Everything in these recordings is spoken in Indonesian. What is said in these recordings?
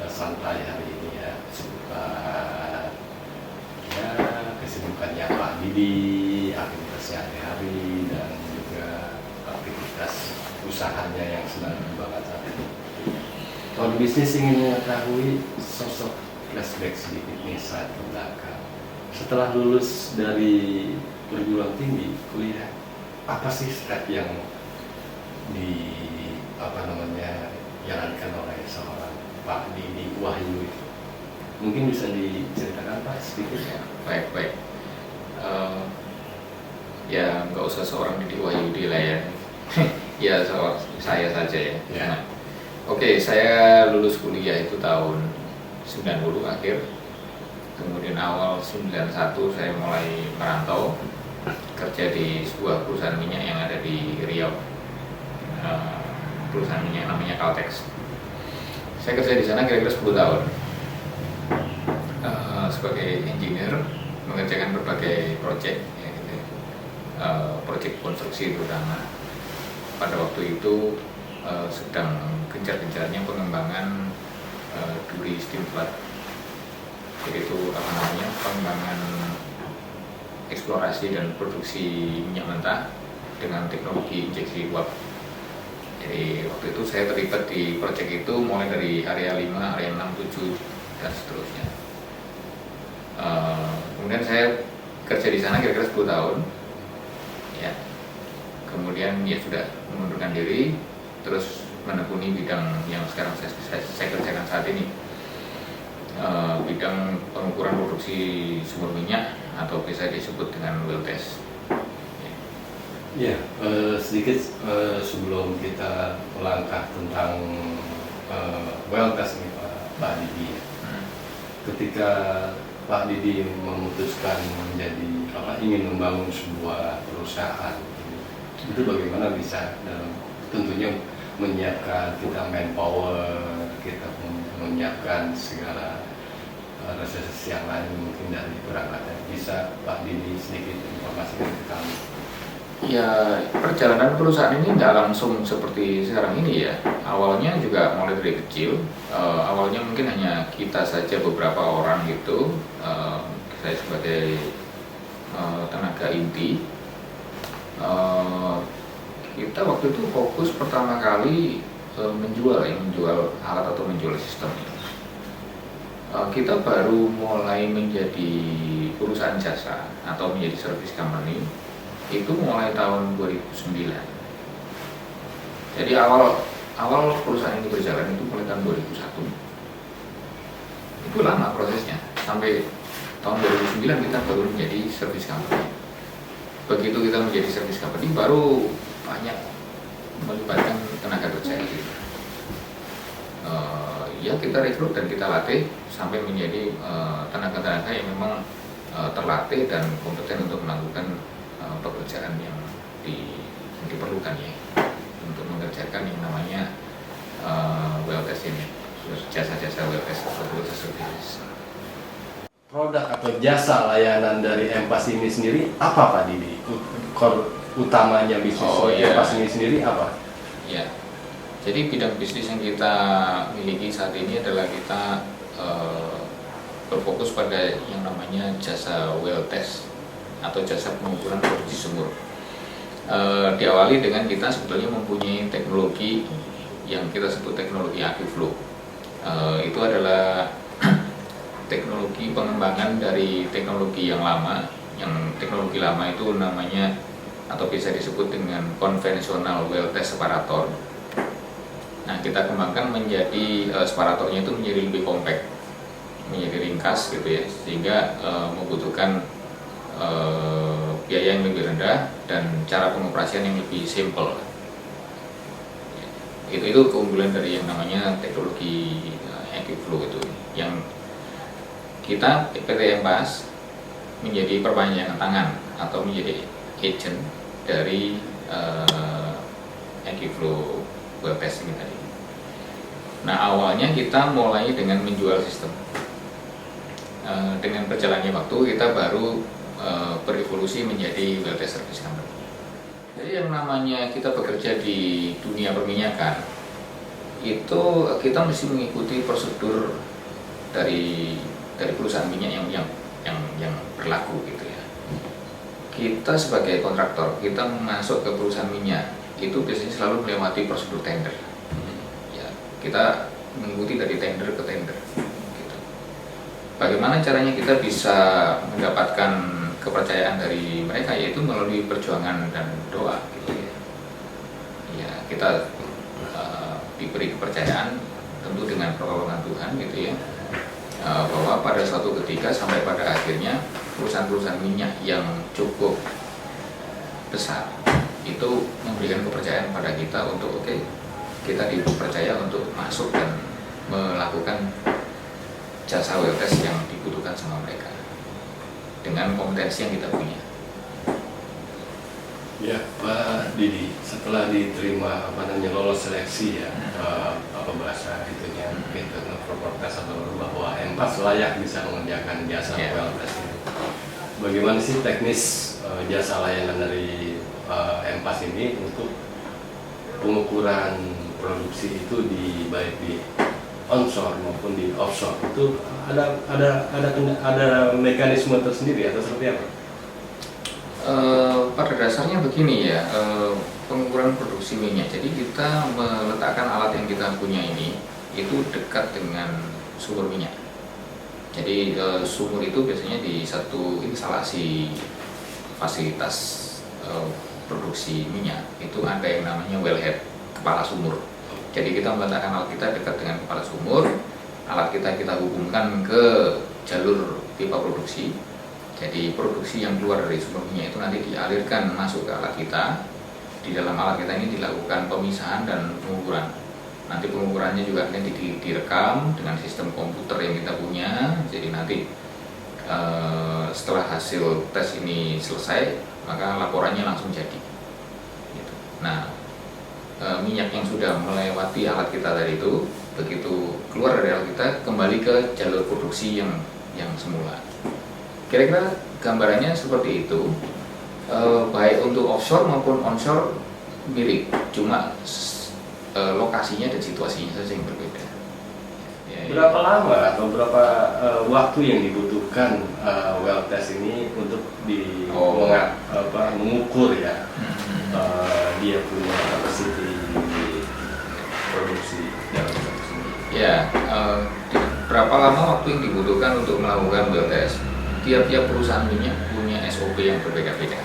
santai hari ini ya, kesibukan ya, kesibukannya Pak Didi, aktivitas sehari-hari dan juga aktivitas usahanya yang sedang dikembangkan saat ini. Kalau di bisnis ingin mengetahui sosok flashback sedikit nih saat ke belakang. Setelah lulus dari perguruan tinggi, kuliah, apa sih step yang jalankan oleh seorang Pak Didi Wahyu itu? Mungkin bisa diceritakan Pak sedikit ya? Baik. Ya nggak usah seorang Didi Wahyudi lah ya. Ya saya saja ya. Nah, Oke, saya lulus kuliah itu tahun 90 akhir. Kemudian awal 91 saya mulai merantau kerja di sebuah perusahaan minyak yang ada di Riau. Perusahaan minyak namanya Caltex. Saya kerja di sana kira-kira 10 tahun sebagai engineer, mengerjakan berbagai proyek, ya, gitu. Proyek konstruksi terutama. Pada waktu itu sedang gencar-gencarnya pengembangan duri steam flood, yaitu pengembangan eksplorasi dan produksi minyak mentah dengan teknologi injeksi uap. Jadi waktu itu saya terlibat di proyek itu mulai dari area 5, area 6, 7 dan seterusnya. Kemudian saya kerja di sana kira-kira 10 tahun. Ya. Kemudian ya sudah mengundurkan diri, terus menekuni bidang yang sekarang saya kerjakan saat ini. Bidang pengukuran produksi sumber minyak atau bisa disebut dengan well test. Ya, sedikit sebelum kita melangkah tentang well test ini Pak Didi. Ketika Pak Didi memutuskan ingin membangun sebuah perusahaan, itu bagaimana bisa tentunya menyiapkan kita manpower, kita menyiapkan segala resources yang lain mungkin dari perangkatnya. Bisa Pak Didi sedikit informasikan ke kami? Ya, perjalanan perusahaan ini nggak langsung seperti sekarang ini ya. Awalnya juga mulai dari kecil. Awalnya mungkin hanya kita saja beberapa orang gitu. Saya sebagai tenaga inti. Kita waktu itu fokus pertama kali menjual alat atau menjual sistem. Kita baru mulai menjadi perusahaan jasa atau menjadi service company itu mulai tahun 2009. Jadi awal perusahaan ini berjalan itu mulai tahun 2001. Itu lama prosesnya, sampai tahun 2009 kita baru menjadi service company. Begitu kita menjadi service company baru banyak melibatkan tenaga kerja gitu. Ya kita rekrut dan kita latih sampai menjadi tenaga-tenaga yang memang terlatih dan kompeten untuk melakukan pekerjaan yang diperlukan ya, untuk mengerjakan yang namanya well test ini, jasa-jasa well test atau well test services. Produk atau jasa layanan dari Empas ini sendiri apa Pak Didi? Utamanya bisnis Empas ini sendiri apa? Ya, jadi bidang bisnis yang kita miliki saat ini adalah kita berfokus pada yang namanya jasa well test atau jasa pengukuran produksi sumur. Diawali dengan kita sebetulnya mempunyai teknologi yang kita sebut teknologi AquaFlow. Itu adalah teknologi pengembangan dari teknologi yang lama. Yang teknologi lama itu namanya atau bisa disebut dengan konvensional well test separator. Nah, kita kembangkan menjadi separatornya itu menjadi lebih kompak, menjadi ringkas gitu ya, sehingga membutuhkan biaya yang lebih rendah dan cara pengoperasian yang lebih simple. Itu keunggulan dari yang namanya teknologi AquaFlow itu, yang kita PT Empas menjadi perpanjangan tangan atau menjadi agent dari AquaFlow well test ini tadi. Nah, awalnya kita mulai dengan menjual sistem. Dengan berjalannya waktu kita baru berevolusi menjadi well test service company. Jadi yang namanya kita bekerja di dunia perminyakan itu kita mesti mengikuti prosedur dari perusahaan minyak yang berlaku gitu ya. Kita sebagai kontraktor, kita masuk ke perusahaan minyak itu biasanya selalu melewati prosedur tender. Ya, kita mengikuti dari tender ke tender. Gitu. Bagaimana caranya kita bisa mendapatkan kepercayaan dari mereka, yaitu melalui perjuangan dan doa gitu ya. Ya, kita diberi kepercayaan tentu dengan pertolongan Tuhan gitu ya, bahwa pada suatu ketika sampai pada akhirnya perusahaan-perusahaan minyak yang cukup besar itu memberikan kepercayaan pada kita untuk oke, kita dipercaya untuk masuk dan melakukan jasa well test yang dibutuhkan sama mereka dengan kompetensi yang kita punya. Ya, Pak Didi, setelah diterima lolos seleksi ya, apa bahasa itunya, internal propertas atau bahwa MPAS layak bisa mengerjakan jasa well test itu. Bagaimana sih teknis jasa layanan dari MPAS ini untuk pengukuran produksi itu baik di onshore maupun di offshore, itu ada mekanisme tersendiri atau seperti apa? Pada dasarnya begini ya, pengukuran produksi minyak. Jadi kita meletakkan alat yang kita punya ini itu dekat dengan sumur minyak. Jadi sumur itu biasanya di satu instalasi fasilitas produksi minyak itu ada yang namanya wellhead, kepala sumur. Jadi kita meletakkan alat kita dekat dengan kepala sumur, alat kita hubungkan ke jalur pipa produksi. Jadi produksi yang keluar dari sumur minyak itu nanti dialirkan masuk ke alat kita. Di dalam alat kita ini dilakukan pemisahan dan pengukuran. Nanti pengukurannya juga akan direkam dengan sistem komputer yang kita punya. Jadi nanti setelah hasil tes ini selesai, maka laporannya langsung jadi. Gitu. Nah, minyak yang sudah melewati alat kita tadi itu, begitu keluar dari alat kita kembali ke jalur produksi yang semula. Kira-kira gambarannya seperti itu, baik untuk offshore maupun onshore mirip, cuma lokasinya dan situasinya saja yang berbeda. Ya, berapa lama atau berapa waktu yang dibutuhkan well test ini untuk mengukur ya dia punya kapasiti produksi dalam produksi? Ya, berapa lama waktu yang dibutuhkan untuk melakukan well test? Tiap-tiap perusahaan minyak punya SOP yang berbeda-beda.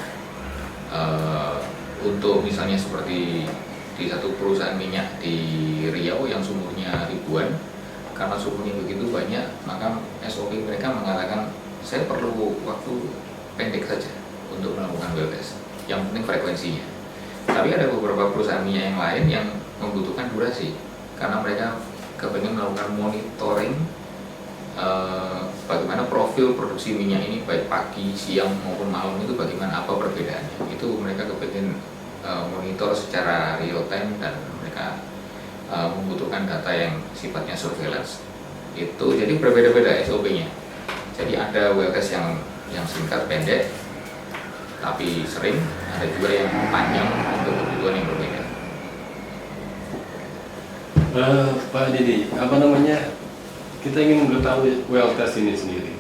Untuk misalnya seperti di satu perusahaan minyak di Riau yang sumurnya ribuan, karena sumurnya begitu banyak, maka SOP mereka mengatakan saya perlu waktu pendek saja untuk melakukan well test. Yang penting frekuensinya. Tapi ada beberapa perusahaan minyak yang lain yang membutuhkan durasi, karena mereka kepengen melakukan monitoring bagaimana profil produksi minyak ini baik pagi, siang maupun malam itu bagaimana, apa perbedaannya. Itu mereka kepengen monitor secara real time dan mereka membutuhkan data yang sifatnya surveillance. Itu jadi berbeda-beda SOP-nya. Jadi ada well test yang singkat pendek tapi sering, ada juga yang panjang untuk kebutuhan yang berbeda. Pak Didi, kita ingin mengetahui well test ini sendiri.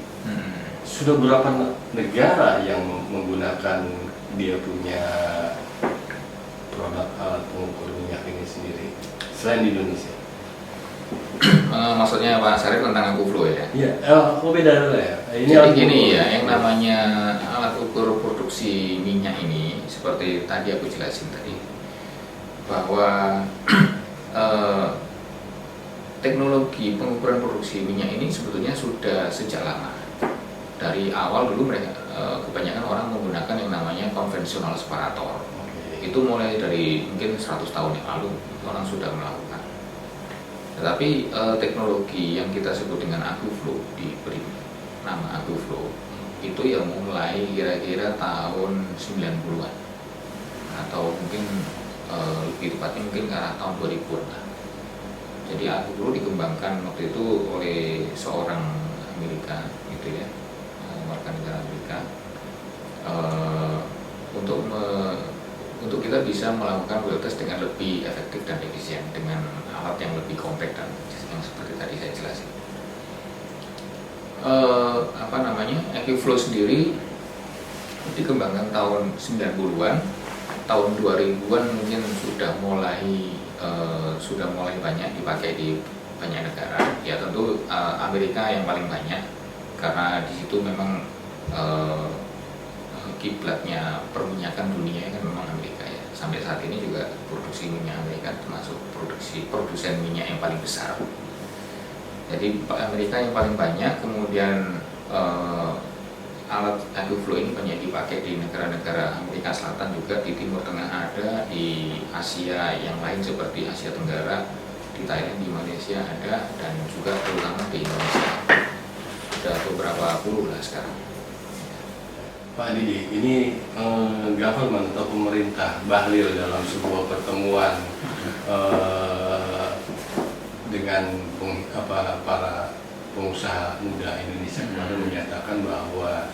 Sudah berapa negara yang menggunakan dia punya produk alat pengukur minyak ini sendiri selain di Indonesia? Maksudnya Pak Sarif tentang Akuflow ya? Iya, beda dulu ya. Jadi gini ya, yang namanya alat ukur produksi minyak ini seperti tadi aku jelasin tadi, bahwa teknologi pengukuran produksi minyak ini sebetulnya sudah sejak lama. Dari awal dulu mereka kebanyakan orang menggunakan yang namanya konvensional separator. Itu mulai dari mungkin 100 tahun yang lalu orang sudah melakukan. Tetapi teknologi yang kita sebut dengan Akuflow, diberi nama Akuflow, itu yang mulai kira-kira tahun 90-an atau mungkin lebih tepatnya mungkin ke arah tahun 2000-an lah. Jadi Akuflow dikembangkan waktu itu oleh seorang Amerika gitu ya, warga negara Amerika, untuk kita bisa melakukan well test dengan lebih efektif dan efisien dengan alat yang lebih kompak dan yang seperti tadi saya jelasin. Aquiflow sendiri dikembangkan tahun 90-an, tahun 2000-an mungkin sudah mulai banyak dipakai di banyak negara. Ya tentu Amerika yang paling banyak, karena di situ memang kiblatnya perminyakan dunia kan memang Amerika ya. Sampai saat ini juga produksi minyak Amerika termasuk produsen minyak yang paling besar. Jadi Amerika yang paling banyak, kemudian alat Aquiflow ini banyak dipakai di negara-negara Amerika Selatan, juga di Timur Tengah ada, di Asia yang lain seperti Asia Tenggara, di Thailand, di Malaysia ada, dan juga terutama di Indonesia. Sudah beberapa puluh lah sekarang. Pak Didi, ini government atau pemerintah Bahlil dalam sebuah pertemuan dengan para pengusaha muda Indonesia kemarin menyatakan bahwa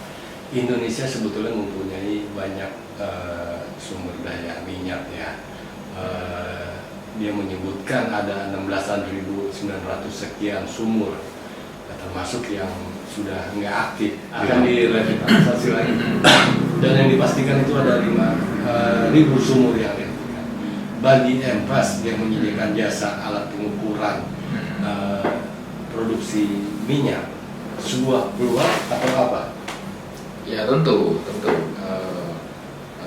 Indonesia sebetulnya mempunyai banyak sumber daya minyak ya. Dia menyebutkan ada 16.900 sekian sumur, termasuk yang sudah nggak aktif akan direvitalisasi lagi, dan yang dipastikan itu ada 5.000 sumur yang diaktifkan. Bagi Empas yang menyediakan jasa alat pengukuran produksi minyak, sebuah peluang atau apa? Ya tentu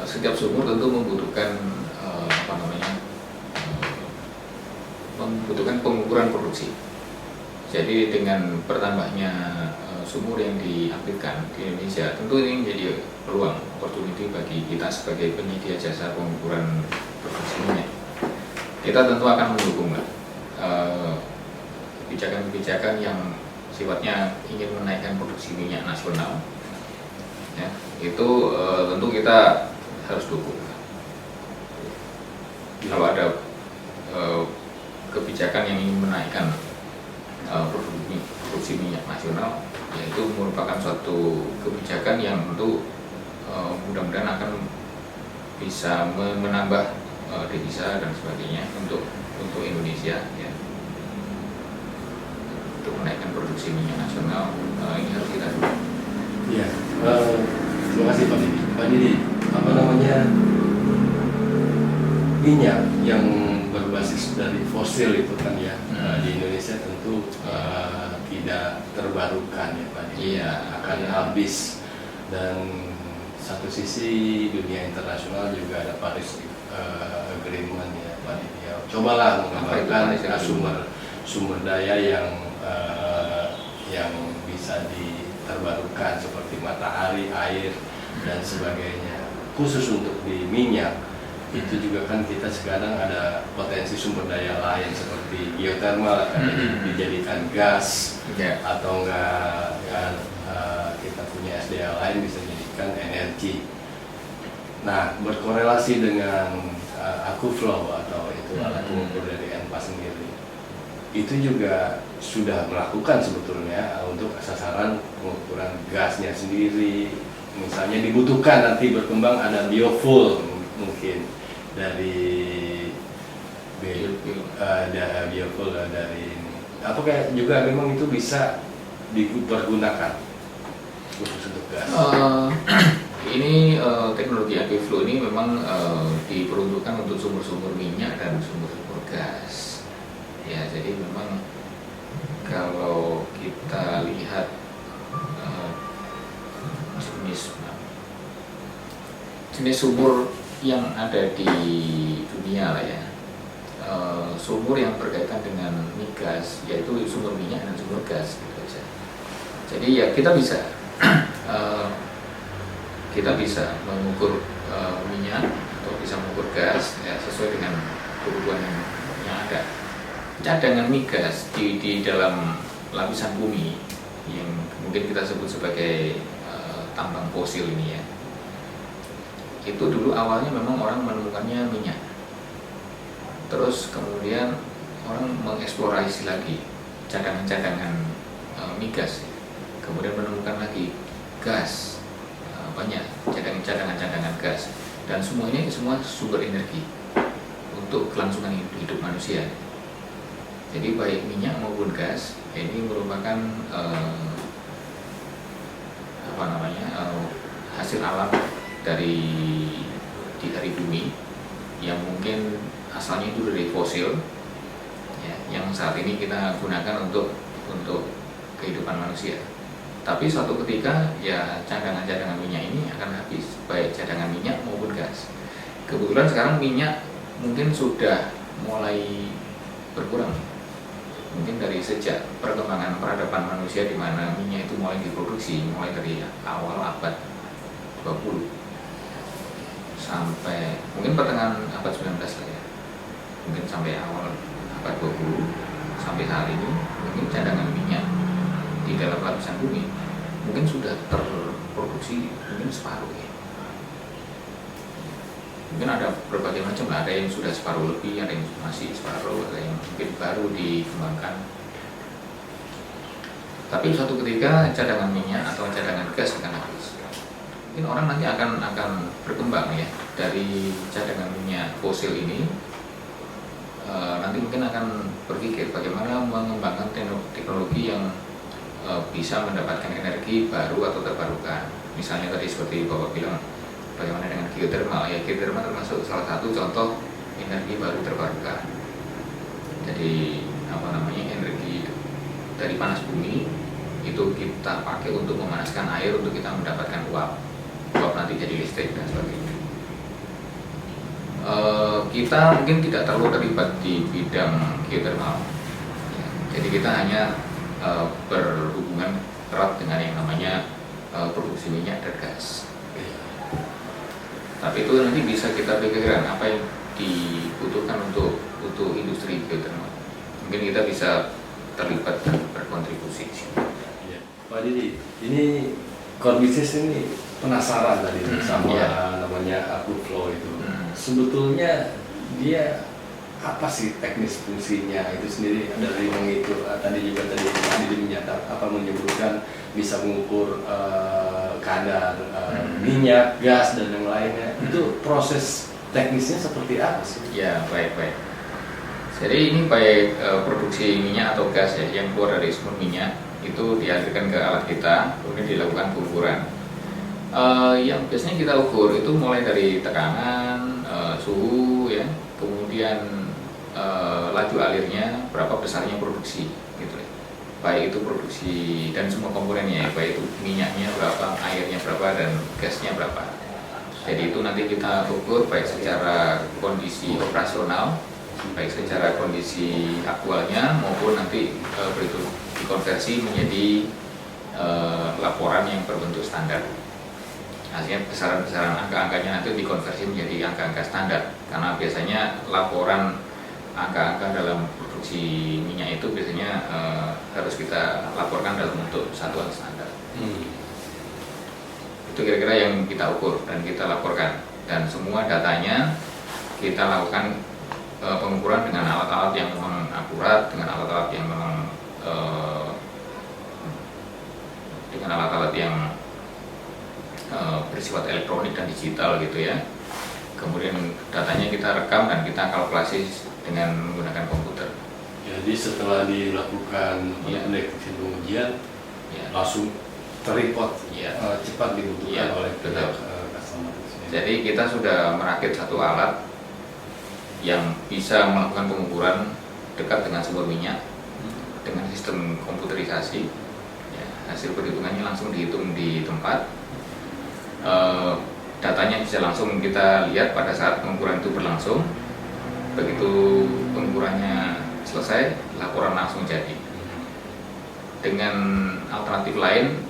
setiap sumur tentu membutuhkan pengukuran produksi. Jadi dengan bertambahnya sumur yang diaktifkan di Indonesia, tentu ini menjadi peluang, opportunity bagi kita sebagai penyedia jasa pengukuran produksi minyak. Kita tentu akan mendukung kebijakan-kebijakan yang sifatnya ingin menaikkan produksi minyak nasional. Ya, itu tentu kita harus dukung. Kalau ada kebijakan yang ingin menaikkan produksi minyak nasional, yaitu merupakan suatu kebijakan yang tentu mudah-mudahan akan bisa menambah devisa dan sebagainya untuk Indonesia ya. Untuk menaikkan produksi minyak nasional, ini harus kita dukung. Iya, terima kasih Pak Didi. Pak Didi, minyak yang berbasis dari fosil itu kan ya, di Indonesia tentu tidak terbarukan ya Pak Didi. Iya, akan habis, dan satu sisi dunia internasional juga ada Paris Agreement ya Pak Didi. Ya, cobalah mengembangkan sumber daya yang bisa diterbarukan seperti matahari, air dan sebagainya. Khusus untuk di minyak itu juga kan kita sekarang ada potensi sumber daya lain seperti geothermal akan dijadikan gas, atau enggak ya, kita punya SDA lain bisa dijadikan energi. Nah, berkorelasi dengan Aquiflow atau itu alat pengukur dari Empas sendiri, itu juga sudah melakukan sebetulnya untuk sasaran pengukuran gasnya sendiri. Misalnya dibutuhkan nanti berkembang ada biofuel mungkin dari biofuel dari ini. Apakah juga memang itu bisa dipergunakan khusus untuk gas? Ini teknologi Aquiflow ini memang diperuntukkan untuk sumber-sumber minyak dan sumber-sumber gas. Ya, jadi memang kalau kita lihat jenis sumur yang ada di dunia lah ya, sumur yang berkaitan dengan migas, yaitu sumber minyak dan sumber gas gitu aja. Jadi ya kita bisa mengukur minyak atau bisa mengukur gas ya, sesuai dengan kebutuhan yang ada. Cadangan migas di dalam lapisan bumi yang mungkin kita sebut sebagai tambang fosil ini ya, itu dulu awalnya memang orang menemukannya minyak, terus kemudian orang mengeksplorasi lagi cadangan-cadangan migas, kemudian menemukan lagi gas, banyak cadangan-cadangan gas, dan semua ini semua sumber energi untuk kelangsungan hidup manusia. Jadi baik minyak maupun gas ini merupakan hasil alam dari bumi yang mungkin asalnya itu dari fosil, ya, yang saat ini kita gunakan untuk kehidupan manusia. Tapi suatu ketika ya cadangan-cadangan minyak ini akan habis, baik cadangan minyak maupun gas. Kebetulan sekarang minyak mungkin sudah mulai berkurang, mungkin dari sejak perkembangan peradaban manusia di mana minyak itu mulai diproduksi mulai dari awal abad 20 sampai mungkin pertengahan abad 19 lah ya, mungkin sampai awal abad 20 sampai saat ini mungkin cadangan minyak di dalam lapisan bumi mungkin sudah terproduksi mungkin separuh ya. Mungkin ada berbagai macam lah, ada yang sudah separuh lebih, ada yang masih separuh, ada yang mungkin baru dikembangkan. Tapi suatu ketika cadangan minyak atau cadangan gas akan habis. Mungkin orang nanti akan berkembang ya dari cadangan minyak fosil ini. Nanti mungkin akan berpikir bagaimana mengembangkan teknologi yang bisa mendapatkan energi baru atau terbarukan. Misalnya tadi seperti Bapak bilang, bagaimana dengan geothermal ya, geothermal termasuk salah satu contoh energi baru terbarukan. Jadi energi dari panas bumi itu kita pakai untuk memanaskan air untuk kita mendapatkan uap nanti jadi listrik dan sebagainya. Kita mungkin tidak terlalu terlibat di bidang geothermal ya, jadi kita hanya berhubungan erat dengan yang namanya produksi minyak dan gas. Tapi itu nanti bisa kita pikirkan apa yang dibutuhkan untuk industri geothermal. Mungkin kita bisa terlibat dan berkontribusi. Ya. Pak Didi, ini core business ini penasaran tadi sama namanya Akuflow itu. Sebetulnya dia apa sih teknis fungsinya itu sendiri dari mengitur tadi Pak Didi menyebutkan bisa mengukur kadar minyak, gas dan yang lainnya. Itu proses teknisnya seperti apa sih? Ya, baik. Jadi ini baik produksi minyak atau gas ya yang keluar dari sumber minyak itu dialirkan ke alat kita, kemudian dilakukan pengukuran. Yang biasanya kita ukur itu mulai dari tekanan, suhu ya, kemudian laju alirnya, berapa besarnya produksi gitu ya. Baik itu produksi dan semua komponennya, baik itu minyaknya berapa, airnya berapa, dan gasnya berapa. Jadi itu nanti kita ukur baik secara kondisi operasional, baik secara kondisi aktualnya maupun nanti berikut dikonversi menjadi laporan yang berbentuk standar. Hasilnya besaran-besaran angka-angkanya nanti dikonversi menjadi angka-angka standar, karena biasanya laporan angka-angka dalam produksi minyak itu biasanya harus kita laporkan dalam bentuk satuan standar. Itu kira-kira yang kita ukur dan kita laporkan, dan semua datanya kita lakukan pengukuran dengan alat-alat yang memang akurat, dengan alat-alat yang memang bersifat elektronik dan digital gitu ya. Kemudian datanya kita rekam dan kita kalkulasi dengan menggunakan komputer. Jadi setelah dilakukan pengujian, langsung terreport, cepat dibutuhkan oleh pihak customer. Jadi kita sudah merakit satu alat yang bisa melakukan pengukuran dekat dengan sumber minyak dengan sistem komputerisasi. Ya, hasil perhitungannya langsung dihitung di tempat. Datanya bisa langsung kita lihat pada saat pengukuran itu berlangsung. Begitu pengukurannya selesai, laporan langsung jadi. Dengan alternatif lain,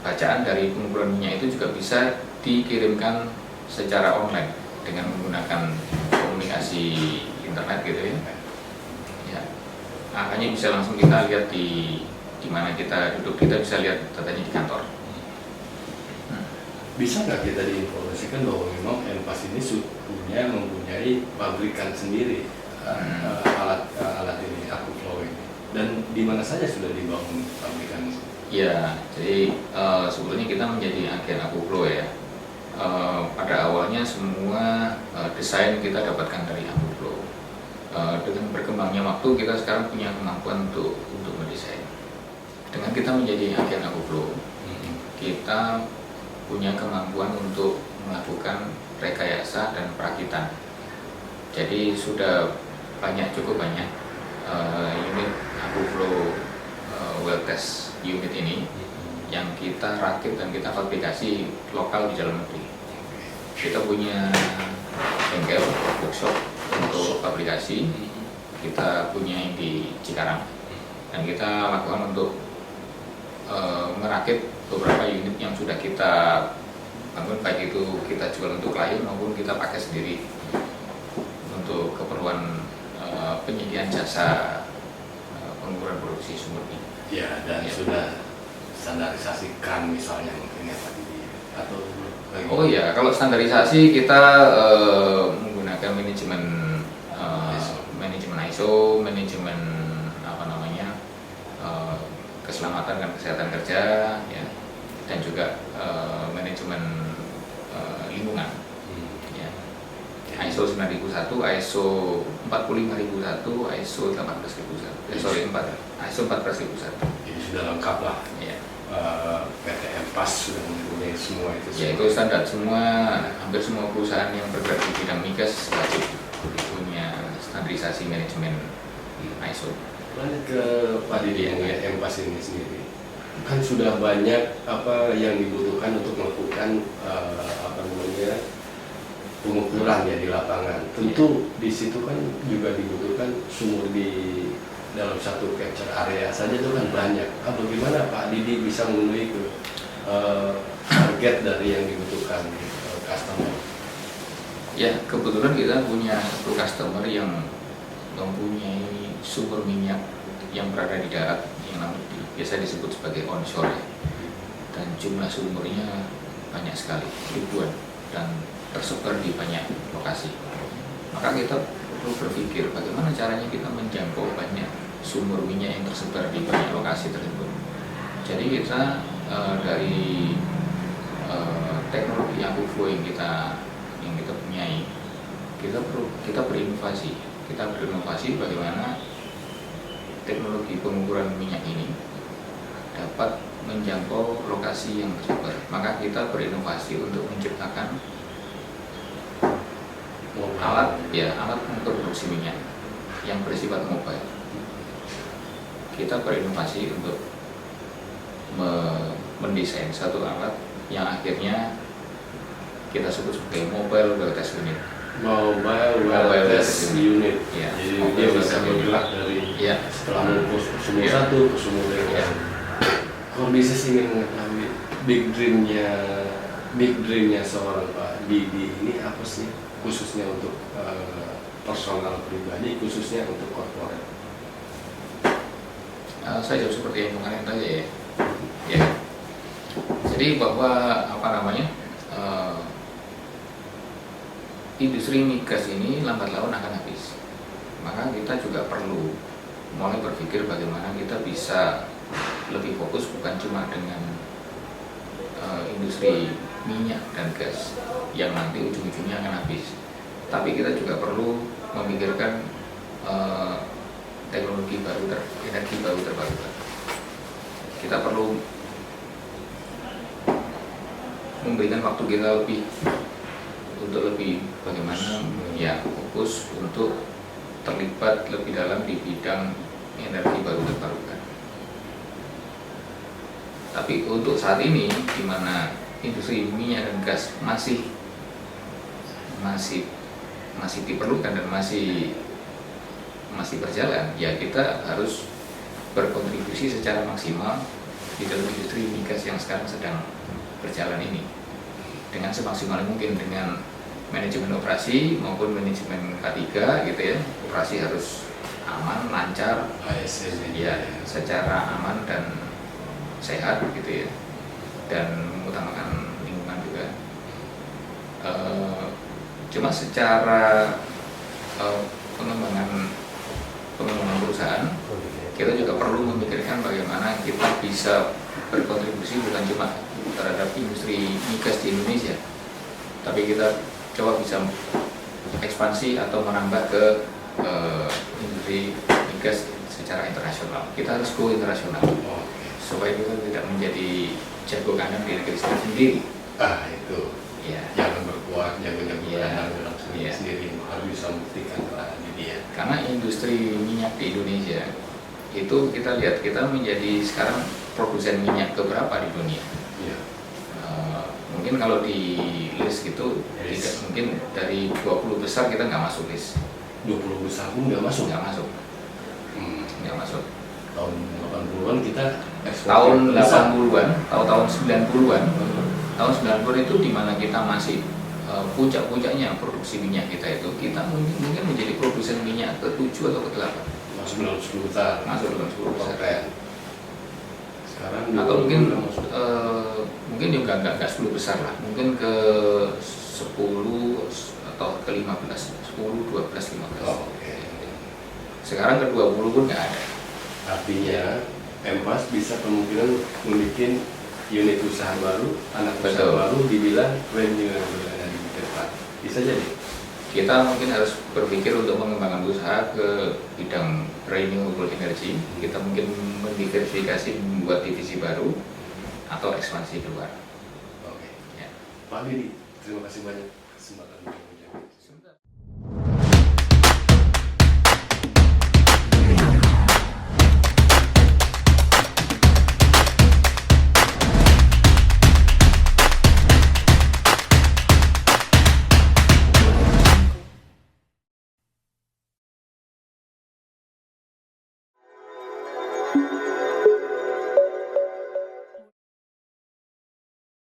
bacaan dari pengukuran minyak itu juga bisa dikirimkan secara online dengan menggunakan komunikasi internet gitu ya. Ya, angkanya bisa langsung kita lihat di mana kita duduk, kita bisa lihat datanya di kantor. Bisa nggak kita diinformasikan bahwa memang Enpas ini mempunyai pabrikan sendiri alat ini, Akuflow ini, dan di mana saja sudah dibangun pabrikan ini? Ya, jadi sebetulnya kita menjadi agen Akuflow ya. Pada awalnya semua desain kita dapatkan dari Akuflow. dengan berkembangnya waktu kita sekarang punya kemampuan untuk mendesain. Dengan kita menjadi agen Akuflow, kita punya kemampuan untuk melakukan rekayasa dan perakitan. Jadi sudah cukup banyak unit Akuflow well test unit ini yang kita rakit dan kita fabrikasi lokal di dalam negeri. Kita punya bengkel, workshop untuk fabrikasi, kita punya yang di Cikarang, dan kita lakukan untuk merakit beberapa unit yang sudah kita bangun, baik itu kita jual untuk klien maupun kita pakai sendiri untuk keperluan penyediaan jasa pengukuran produksi sumur ini. Ya, dan sudah standarisasikan misalnya mungkin ya Pak Didi, atau Oh ya, kalau standarisasi kita menggunakan manajemen ISO, manajemen keselamatan dan kesehatan kerja, ya, dan juga manajemen lingkungan. Ya. ISO 9001, ISO 45001, ISO 18001. ISO 14001. Jadi sudah lengkap lah. Ya. PT Empas sudah mempunyai semua itu. Ya, itu standar semua, hampir semua perusahaan yang bergerak di bidang migas wajib punya standarisasi manajemen ISO. Lanjut ke Pak Didi mengenai Empas ini sendiri. Kan sudah banyak apa yang dibutuhkan untuk melakukan pengukuran ya di lapangan. Tentu di situ kan juga dibutuhkan sumur di dalam satu capture area saja itu kan banyak. Bagaimana Pak Didi bisa memenuhi target dari yang dibutuhkan customer? Ya, kebetulan kita punya satu customer yang mempunyai sumber minyak yang berada di darat yang biasa disebut sebagai onshore, ya. Dan jumlah sumurnya banyak sekali, ribuan, dan tersebar di banyak lokasi. Maka kita perlu berpikir bagaimana caranya kita menjangkau banyak sumur minyak yang tersebar di banyak lokasi tersebut. Jadi kita dari teknologi Akuflow yang kita punyai, kita berinovasi bagaimana teknologi pengukuran minyak ini dapat menjangkau lokasi yang tersebar. Maka kita berinovasi untuk menciptakan alat pengukur produksi minyak yang bersifat mobile. Kita berinovasi untuk mendesain satu alat yang akhirnya kita sebut sebagai mobile well test unit. Mobile well test unit. Ya, jadi dia bisa bergerak dari setelah mengukur sumur satu ke sumur yang lain. Kalau bisa sih ingin mengetahui big dreamnya seorang Pak Didi ini apa sih, khususnya untuk personal pribadi, khususnya untuk korporat? Saya jawab seperti yang kemarin tadi ya. Jadi bahwa industri migas ini lambat laun akan habis. Maka kita juga perlu mulai berpikir bagaimana kita bisa lebih fokus bukan cuma dengan industri minyak dan gas yang nanti ujung-ujungnya akan habis, tapi kita juga perlu memikirkan energi baru terbarukan. Kita perlu memberikan waktu kita lebih bagaimana ya fokus untuk terlibat lebih dalam di bidang energi baru terbarukan. Tapi untuk saat ini, di mana industri minyak dan gas masih diperlukan dan masih berjalan, ya kita harus berkontribusi secara maksimal di dalam industri migas yang sekarang sedang berjalan ini dengan semaksimal mungkin, dengan manajemen operasi maupun manajemen K3 gitu ya. Operasi harus aman, lancar, ya, secara aman dan sehat gitu ya, dan mengutamakan lingkungan juga. Cuma secara pengembangan perusahaan, kita juga perlu memikirkan bagaimana kita bisa berkontribusi bukan cuma terhadap industri migas di Indonesia, tapi kita coba bisa ekspansi atau menambah ke industri migas secara internasional. Kita harus go internasional Oke. supaya kita tidak menjadi jago kanan di negeri kita sendiri. Ah, itu. Ya. Jangan berkuat, jangan jago Iya. kanan dalam Iya. sendiri. Harus bisa membuktikan Pak Didi ya. Karena industri minyak di Indonesia itu kita lihat kita menjadi sekarang produsen minyak keberapa di dunia. Iya. Mungkin kalau di list gitu List. tidak mungkin dari 20 besar kita nggak masuk list, 20 besar pun nggak masuk. nggak masuk, Hmm. nggak masuk. Tahun 80-an kita ekspor Tahun besar. 80-an, tahun 90-an, tahun 90-an itu di mana kita masih puncak-puncaknya produksi minyak kita itu, kita mungkin menjadi produsen minyak ke-7 atau ke-8. Masuk dalam 10 besar. Masuk dalam 10 besar. Keren. Sekarang Atau mungkin udah masuk. mungkin juga nggak 10 besar lah, mungkin ke 10 atau ke 15, 10, 12, 15. Oh, oke. Sekarang ke 20 pun nggak ada. Artinya Empas bisa kemungkinan membuat unit usaha baru, anak usaha Betul. baru dibilang renewable energy di depan. Bisa jadi. Kita mungkin harus berpikir untuk mengembangkan usaha ke bidang renewable energy. Kita mungkin mendiversifikasi, membuat divisi baru atau ekspansi keluar. Oke. Ya. Pak Didi, terima kasih banyak kesempatan.